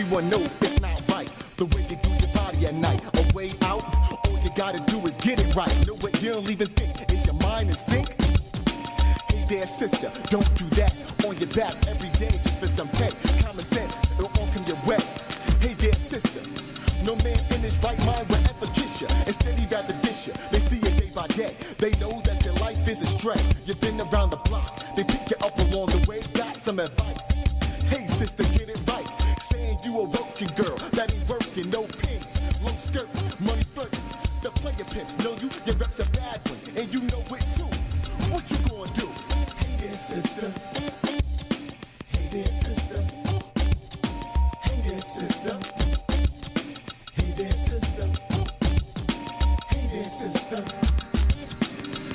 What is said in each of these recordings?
everyone knows it's not right. The way you do your body at night, a way out, all you gotta do is get it right. Know what you don't even think, is your mind in sync? Hey there, sister, don't do that on your back every day just for some pay. Common sense, it'll all come your way. Hey there, sister, no man in his right mind will ever kiss you. Instead, he'd rather dish you. They see you day by day. They know that your life is a stray. You've been around the block. They pick you up along the way. Got some advice. Hey, sister, get it right. Saying you a working girl that ain't working. No pins, low skirt, money flirting. The player pimps know you. Your rep's a bad one, and you know it too. What you gonna do? Hey there, sister. Hey there, sister. Hey there, sister. Hey there, sister. Hey there, sister.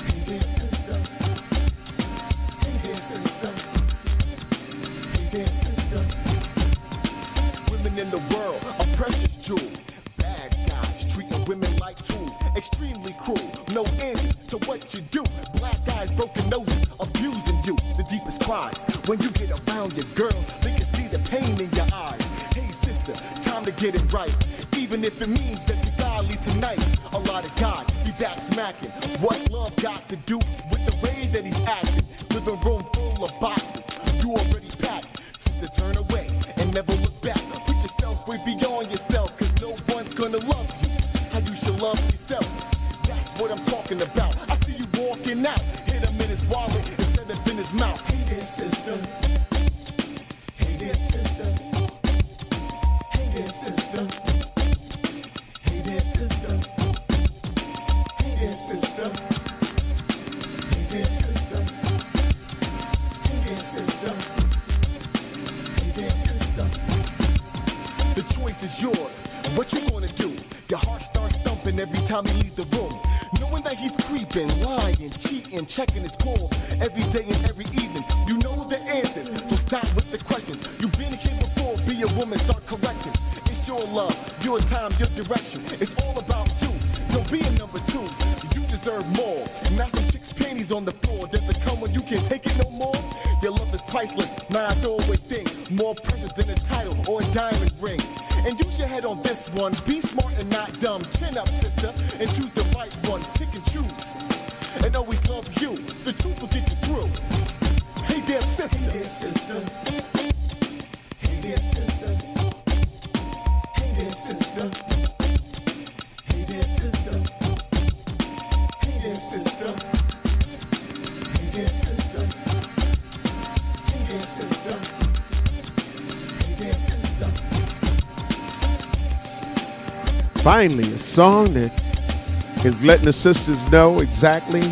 Hey there, sister. Hey there, sister. Hey there, sister. Women in the world are precious jewel. Bad guys treating women like tools. Extremely cruel. No answers to what you do. Black eyes, broken noses, abusing you. The deepest cries when you get around your girls. They can see the pain in your eyes. Hey sister, time to get it right. Even if it means that you gotta leave tonight. A lot of guys be back smacking. What's love got to do with the way that he's acting? Living room full of boxes. You already packed. Sister, turn away and never look back. Put yourself way beyond yourself, cause no one's gonna love you how you should love yourself. That's what I'm talking about. I see you walking out. Hit him in his wallet instead of in his mouth. Hey there, sister. Hey there, sister. Hey there, sister. Hey there, sister. Hey there, sister. Hey there, sister. Hey there, sister. Hey there, sister. The choice is yours. What you gonna do? Your heart starts thumping every time he leaves the room. Knowing that he's creeping, lying, cheating, checking his calls every day and every evening. You know the answers, so stop with the questions. You've been here before, be a woman, start correcting. It's your love, your time, your direction. It's all about you. Don't be a number two. You deserve more. Not some chick's panties on the floor. Does it come when you can't take it no more? Your love is priceless, not a throwaway thing. More precious than a title or a diamond ring. And use your head on this one. Be smart and not dumb. Chin up, sister, and choose the right one. Pick and choose, and always love you. The truth will get you through. Hey there, sister. Hey there, sister. Hey there, sister. Hey there, sister. Hey there, sister. Hey there, sister. Hey there, sister. Hey there, sister. Hey there, sister. Finally, a song that is letting the sisters know exactly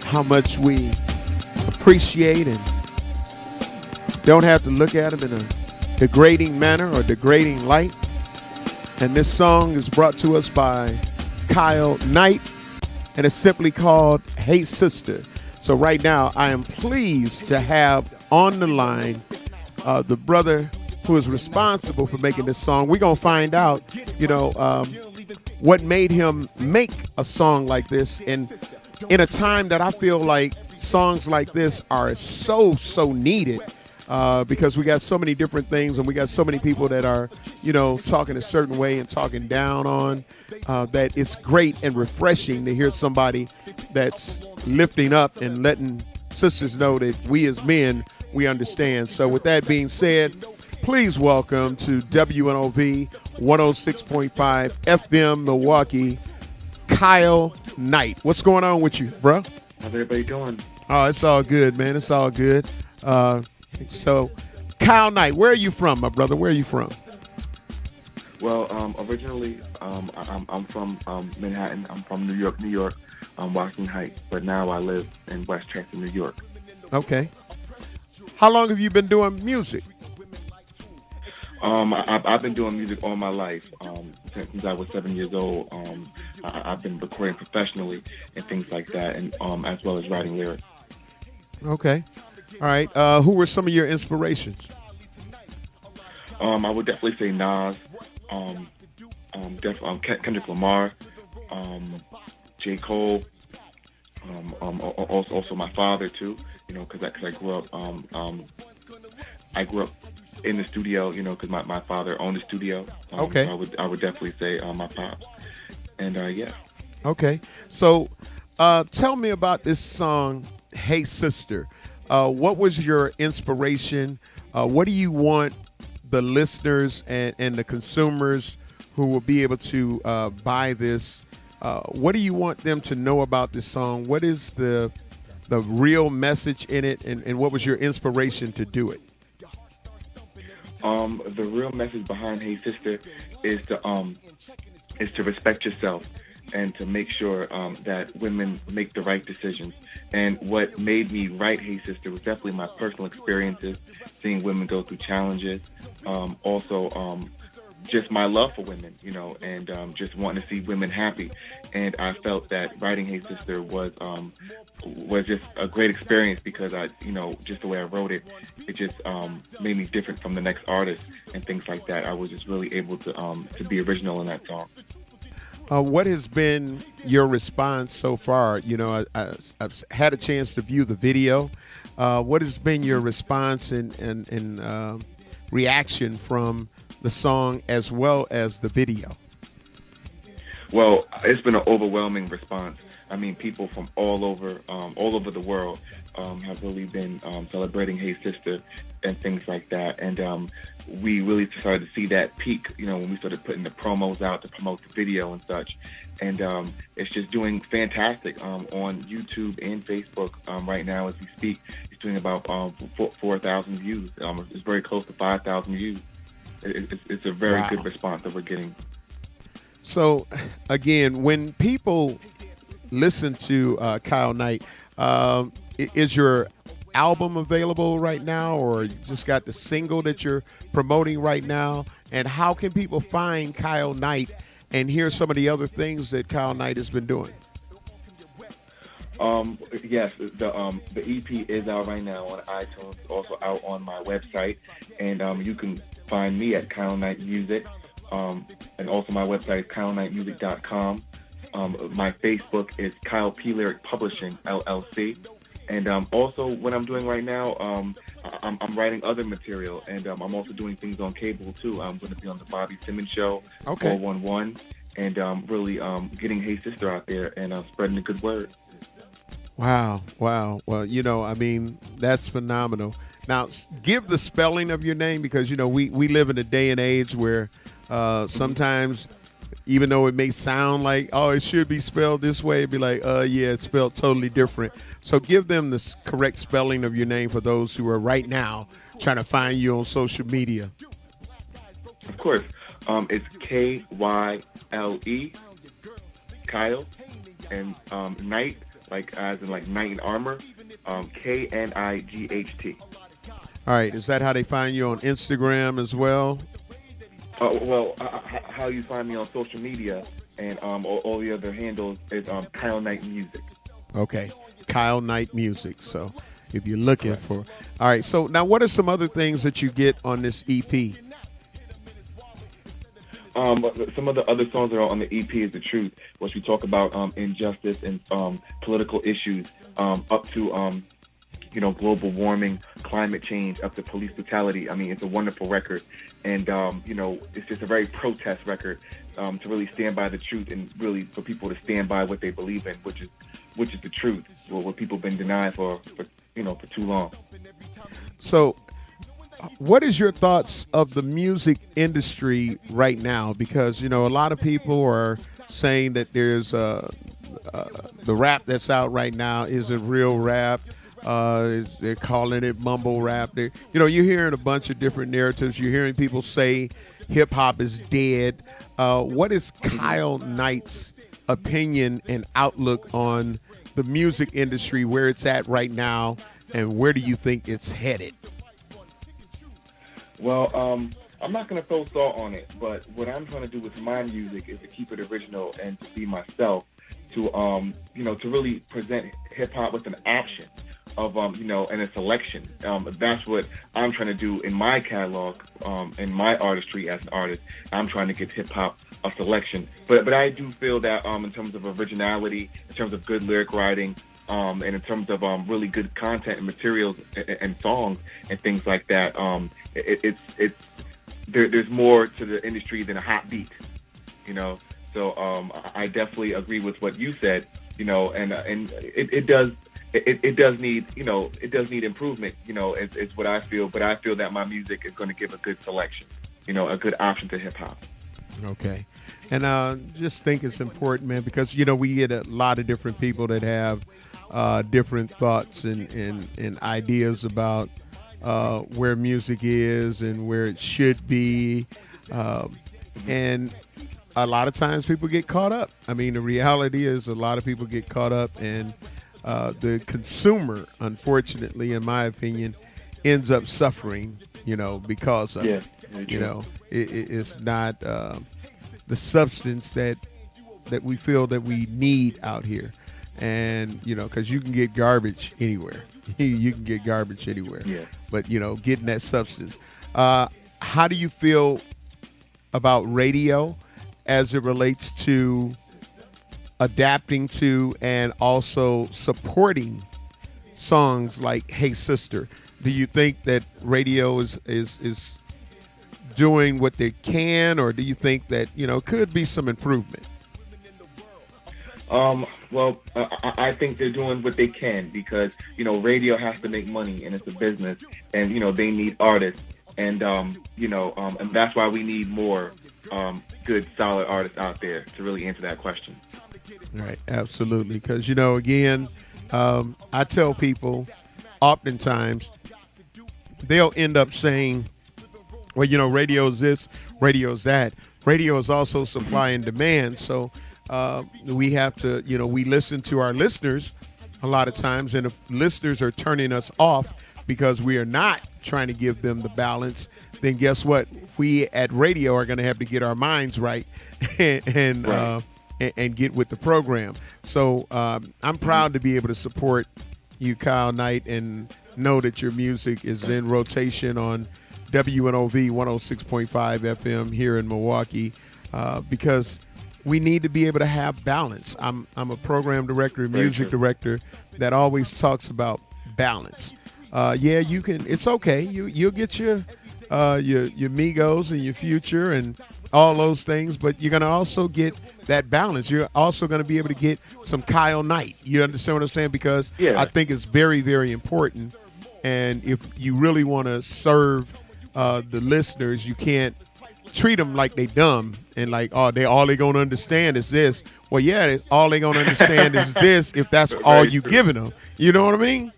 how much we appreciate and don't have to look at them in a degrading manner or degrading light. And this song is brought to us by Kyle Knight, and it's simply called Hey Sister. So right now, I am pleased to have on the line the brother who is responsible for making this song. We're going to find out, what made him make a song like this. And in a time that I feel like songs like this are so needed, because we got so many different things and we got so many people that are, talking a certain way and talking down on, that it's great and refreshing to hear somebody that's lifting up and letting sisters know that we as men, we understand. So with that being said, please welcome to WNOV 106.5 FM Milwaukee, Kyle Knight. What's going on with you, bro? How's everybody doing? Oh, it's all good, man. It's all good. So, Kyle Knight, where are you from, my brother? Where are you from? Well, originally, I'm from Manhattan. I'm from New York, Washington Heights. But now I live in Westchester, New York. Okay. How long have you been doing music? I've been doing music all my life. Since I was 7 years old, I've been recording professionally and things like that, and as well as writing lyrics. Okay. All right. Who were some of your inspirations? I would definitely say Nas, Kendrick Lamar, J. Cole, also my father too. Because I grew up in the studio, because my father owned a studio. Okay. I would definitely say my pops. And yeah. Okay. So tell me about this song, Hey Sister. What was your inspiration? What do you want the listeners and the consumers who will be able to buy this? What do you want them to know about this song? What is the real message in it, and what was your inspiration to do it? The real message behind Hey Sister is to respect yourself and to make sure that women make the right decisions. And what made me write Hey Sister was definitely my personal experiences, seeing women go through challenges. Also, just my love for women, and just wanting to see women happy. And I felt that writing Hey Sister was just a great experience because just the way I wrote it, it just made me different from the next artist and things like that. I was just really able to be original in that song. What has been your response so far? I've had a chance to view the video. What has been your response and reaction from the song as well as the video? Well, it's been an overwhelming response. I mean, people from all over the world have really been celebrating Hey Sister and things like that. And we really started to see that peak, when we started putting the promos out to promote the video and such. And it's just doing fantastic on YouTube and Facebook right now as we speak. It's doing about 4,000 views. It's very close to 5,000 views. It's a very good response that we're getting. So, again, when people listen to Kyle Knight, is your album available right now, or you just got the single that you're promoting right now? And how can people find Kyle Knight and hear some of the other things that Kyle Knight has been doing? Yes, the EP is out right now on iTunes, also out on my website, and you can find me at Kyle Knight Music, and also my website is KyleKnightMusic.com. My Facebook is Kyle P. Lyric Publishing, LLC. And also what I'm doing right now, I'm writing other material, and I'm also doing things on cable, too. I'm going to be on the Bobby Simmons Show, 411, and really getting Hey Sister out there and spreading the good word. Wow. Well, that's phenomenal. Now, give the spelling of your name because, we live in a day and age where sometimes, even though it may sound like, oh, it should be spelled this way, it'd be like, yeah, it's spelled totally different. So give them the correct spelling of your name for those who are right now trying to find you on social media. Of course. It's K-Y-L-E, Kyle, and Knight, like as in like knight in armor, K-N-I-G-H-T. All right. Is that how they find you on Instagram as well? How you find me on social media and all the other handles is Kyle Knight Music. Okay, Kyle Knight Music. So if you're looking for, all right. So now, what are some other things that you get on this EP? Some of the other songs that are on the EP is The Truth, which we talk about injustice and political issues, up to global warming, climate change, up to police brutality. I mean, it's a wonderful record. And, it's just a very protest record to really stand by the truth and really for people to stand by what they believe in, which is the truth, what people have been denied for too long. So what is your thoughts of the music industry right now? Because, a lot of people are saying that there's the rap that's out right now isn't real rap. They're calling it mumble rap. You're hearing a bunch of different narratives. You're hearing people say hip hop is dead. What is Kyle Knight's opinion and outlook on the music industry, where it's at right now, and where do you think it's headed? Well, I'm not going to throw salt on it, but what I'm trying to do with my music is to keep it original and to be myself, to really present hip hop with an action of and a selection. That's what I'm trying to do in my catalog, in my artistry as an artist. I'm trying to give hip hop a selection, but I do feel that in terms of originality, in terms of good lyric writing, and in terms of really good content and materials and songs and things like that. There's more to the industry than a hot beat, you know. So I definitely agree with what you said, you know, and it does need, you know, it does need improvement, you know. It's what I feel, but I feel that my music is going to give a good selection, you know, a good option to hip hop. Okay. And just think it's important, man, because, you know, we get a lot of different people that have different thoughts and ideas about where music is and where it should be. And a lot of times people get caught up. I mean, the reality is a lot of people get caught up, and the consumer, unfortunately, in my opinion, ends up suffering, you know, because of it. You know, it's not the substance that we feel that we need out here. And, you know, because you can get garbage anywhere. You can get garbage anywhere. Yeah. But, you know, getting that substance. How do you feel about radio as it relates to adapting to and also supporting songs like Hey Sister? Do you think that radio is doing what they can, or do you think that, you know, could be some improvement? Well, I think they're doing what they can, because, you know, radio has to make money, and it's a business, and, you know, they need artists, and, you know, and that's why we need more good, solid artists out there to really answer that question. Right, absolutely, because, you know, again, I tell people oftentimes they'll end up saying, well, you know, radio's this, radio's that. Radio is also supply and demand, so we have to, you know, we listen to our listeners a lot of times, and if listeners are turning us off because we are not trying to give them the balance, then guess what? We at radio are going to have to get our minds right and get with the program. So I'm proud to be able to support you, Kyle Knight, and know that your music is in rotation on WNOV 106.5 FM here in Milwaukee, because we need to be able to have balance. I'm a program director, music director that always talks about balance. Yeah, you can. It's okay. You'll get your Migos and your Future and all those things, but you're gonna also get that balance. You're also gonna be able to get some Kyle Knight. You understand what I'm saying? Because I think it's very, very important. And if you really want to serve the listeners, you can't treat them like they dumb and like, oh, all they gonna understand is this. Well, yeah, all they gonna understand is this if that's all you giving them. You know what I mean?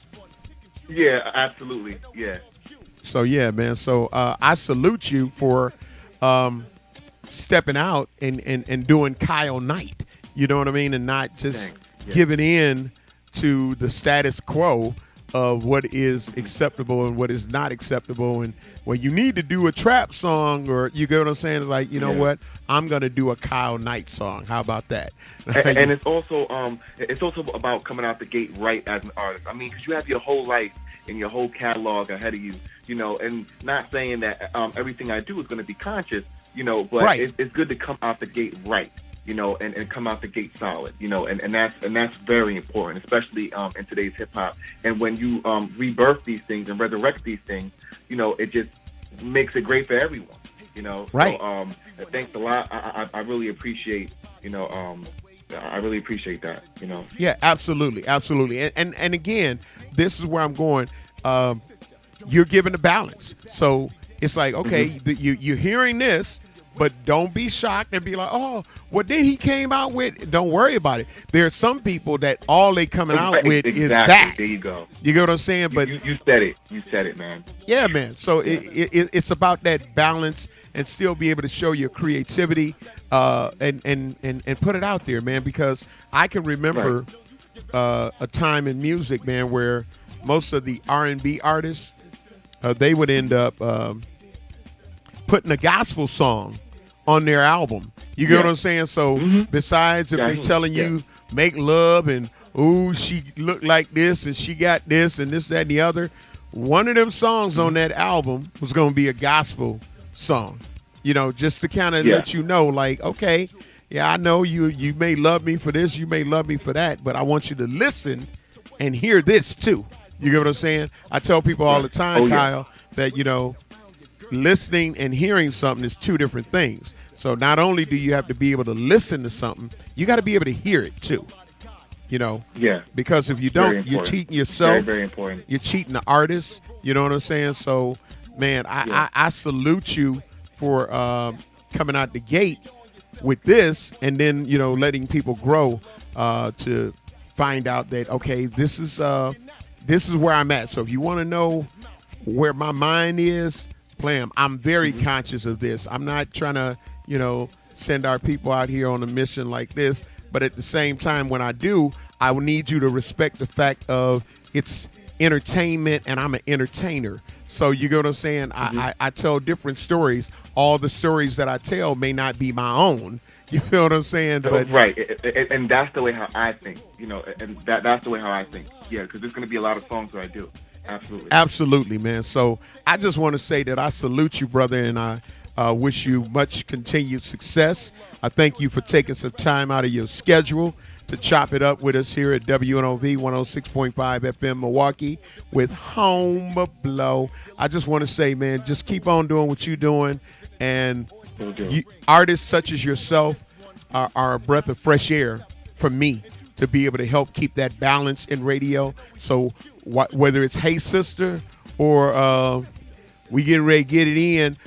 Yeah, absolutely. Yeah. So yeah, man. So I salute you for stepping out and doing Kyle Knight. You know what I mean? And not just giving in to the status quo of what is acceptable and what is not acceptable. And when you need to do a trap song, or you get what I'm saying, it's like, you know what, I'm gonna do a Kyle Knight song. How about that? And it's also about coming out the gate right as an artist. I mean, because you have your whole life and your whole catalog ahead of you, you know, and not saying that everything I do is going to be conscious, you know, but it's good to come out the gate right, you know, and come out the gate solid, you know, and that's very important, especially in today's hip hop. And when you rebirth these things and resurrect these things, you know, it just makes it great for everyone, you know. Right. So thanks a lot. I really appreciate, you know, I really appreciate that, you know. Yeah, absolutely, absolutely. And again, this is where I'm going. You're given a balance, so it's like, okay, you're hearing this, but don't be shocked and be like, oh, what did he came out with? Don't worry about it. There are some people that all they coming out with is that. There you go. You get what I'm saying? But you said it. You said it, man. Yeah, man. So it's about that balance and still be able to show your creativity and put it out there, man. Because I can remember a time in music, man, where most of the R&B artists, they would end up putting a gospel song on their album. You get what I'm saying? So besides if they're telling you make love and, ooh, she looked like this and she got this and this, that, and the other, one of them songs on that album was going to be a gospel song, you know, just to kind of let you know, like, okay, yeah, I know you may love me for this, you may love me for that, but I want you to listen and hear this too. You get what I'm saying? I tell people all the time, Oh, yeah. Kyle, that, you know, listening and hearing something is two different things. So not only do you have to be able to listen to something, you got to be able to hear it too. You know? Yeah. Because if you Very don't, you're important. cheating yourself. Very, very important. You're cheating the artist. You know what I'm saying? So, man, I salute you for coming out the gate with this, and then, you know, letting people grow to find out that, okay, this is where I'm at. So if you want to know where my mind is, Plam, I'm very conscious of this. I'm not trying to, you know, send our people out here on a mission like this, but at the same time, when I do, I will need you to respect the fact of it's entertainment, and I'm an entertainer. So you get what I'm saying? I tell different stories. All the stories that I tell may not be my own. You feel what I'm saying? But right, and that's the way how I think, you know, and that's the way how I think. Yeah, because there's going to be a lot of songs that I do. Absolutely. Absolutely, man. So I just want to say that I salute you, brother, and I wish you much continued success. I thank you for taking some time out of your schedule to chop it up with us here at WNOV 106.5 FM Milwaukee with Home Blow. I just want to say, man, just keep on doing what you're doing. And artists such as yourself are a breath of fresh air for me to be able to help keep that balance in radio. So whether it's Hey Sister or we getting ready to get it in,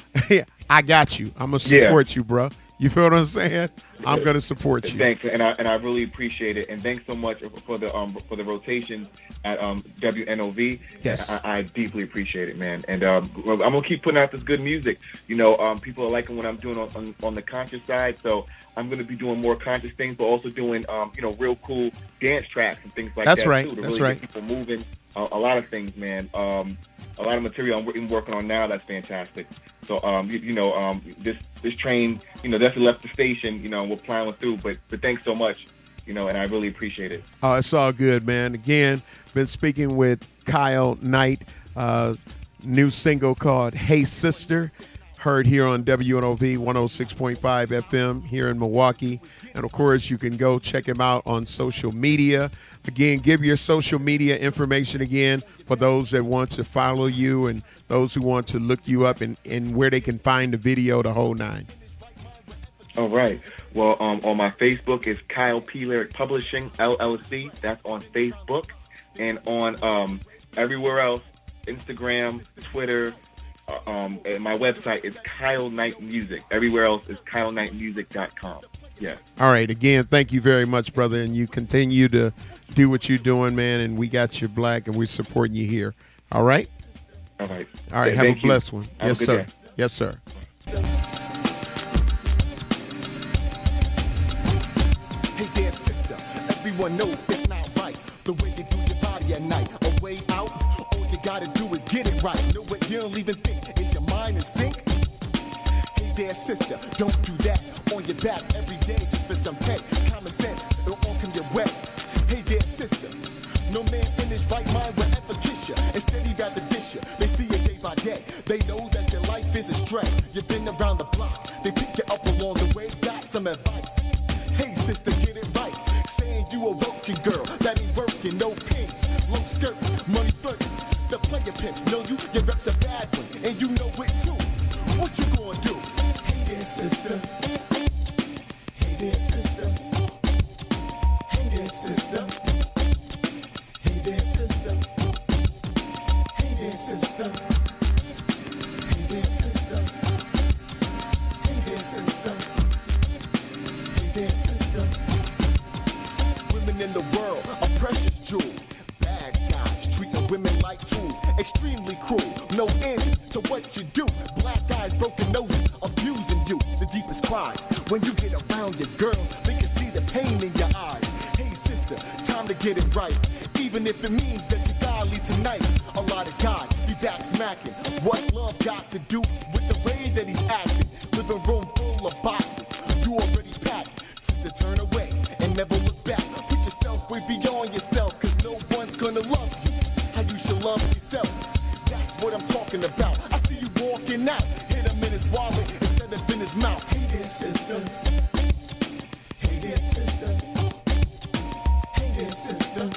I got you. I'm going to support you, bro. You feel what I'm saying? I'm going to support you. Thanks, and I really appreciate it. And thanks so much for the rotation at WNOV. Yes, I deeply appreciate it, man. And I'm gonna keep putting out this good music. You know, people are liking what I'm doing on the conscious side. So I'm gonna be doing more conscious things, but also doing you know, real cool dance tracks and things like that. That's right. Too, to That's really right. get people moving. A lot of things, man. A lot of material I'm working on now. That's fantastic. So, this train, you know, definitely left the station. You know, we're plowing through. But thanks so much, you know, and I really appreciate it. Oh, it's all good, man. Again, been speaking with Kyle Knight. New single called Hey Sister, heard here on WNOV 106.5 FM here in Milwaukee. And, of course, you can go check him out on social media. Again, give your social media information again for those that want to follow you and those who want to look you up and where they can find the video, the whole nine. All right. Well, on my Facebook is Kyle P. Lyric Publishing, LLC. That's on Facebook. And on everywhere else, Instagram, Twitter, and my website is KyleKnightMusic. Everywhere else is KyleKnightMusic.com. Yeah. All right. Again, thank you very much, brother. And you continue to do what you're doing, man. And we got your black and we're supporting you here. All right? All right. All right. Have a blessed one. Have yes, a good sir. day. Yes, sir. Hey there, sister. Everyone knows it's not right. The way you do your body at night. A way out. All you gotta do is get it right. No way you don't even think. Is your mind in sync? Hey there, sister. Don't do that on your back every day just for some pay. Common sense, it'll all come your way. Hey there, sister. No man in his right mind will ever kiss you. Instead, he'd rather dish you. They see you day by day. They know that your life is a stray. You've been around the block. They pick you up along the way. Got some advice. Hey, sister, get it right. Saying you a working girl that ain't working. No pins, low skirt, money flirting. The player pimps know you. Your rep's a bad one, and you know it too. What you gonna do? Hey there, sister. Hey there, sister. Hey there, sister. Hey there, sister. Hey there, sister. Hey there, sister. Hey there, sister. Hey there, sister. Women in the world, a precious jewel. Bad guys treating women like tools. Extremely cruel. No answers to what you do. Black eyes, broken noses, abusing you. The deepest cries when you get around your girls. They can see the pain in your eyes. Hey sister, time to get it right. Even if it means that you gotta leave tonight. A lot of guys be back smacking. What's love got to do with the way that he's acting? Living room full of boxes. You already packed. Sister, turn away and never look back. Put yourself way beyond yourself, cause no one's gonna love you how you should love yourself. That's what I'm talking about. I see you walking out. Hit him in his wallet instead of in his mouth. Hey there, sister. Hey there, sister. Hey there, sister.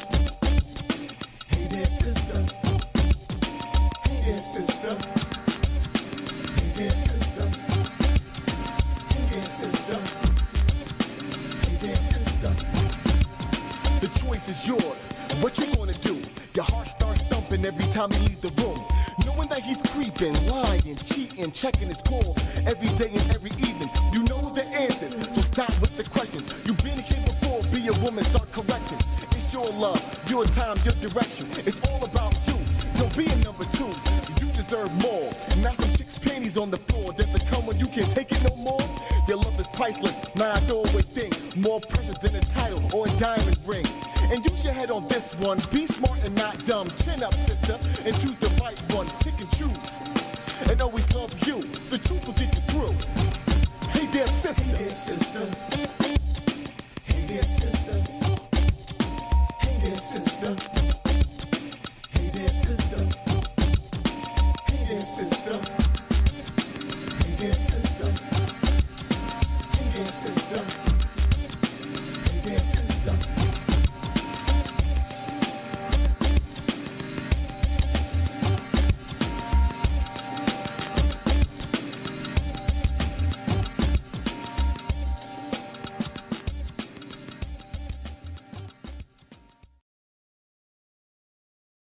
heart starts thumping every time he leaves the room. Knowing that he's creeping, lying, cheating, checking his calls every day and every evening. You know the answers, so stop with the questions. You've been here before, be a woman, start correcting. It's your love, your time, your direction. It's all about you. Don't be a number two. You deserve more. Now some chicks' panties on the floor. Does it come when you can't take it no more? Your love is priceless. Now I throw away thing. More precious than a title or a diamond ring. And use your head on this one. Be smart and not dumb. Chin up, sister, and choose the right one. Pick and choose. And always love you. The truth will get you through. Hey there, sister. Hey there, sister. Hey there, sister. Hey there, sister. Hey there, sister. Hey there, sister. Hey there, sister. Hey there, sister.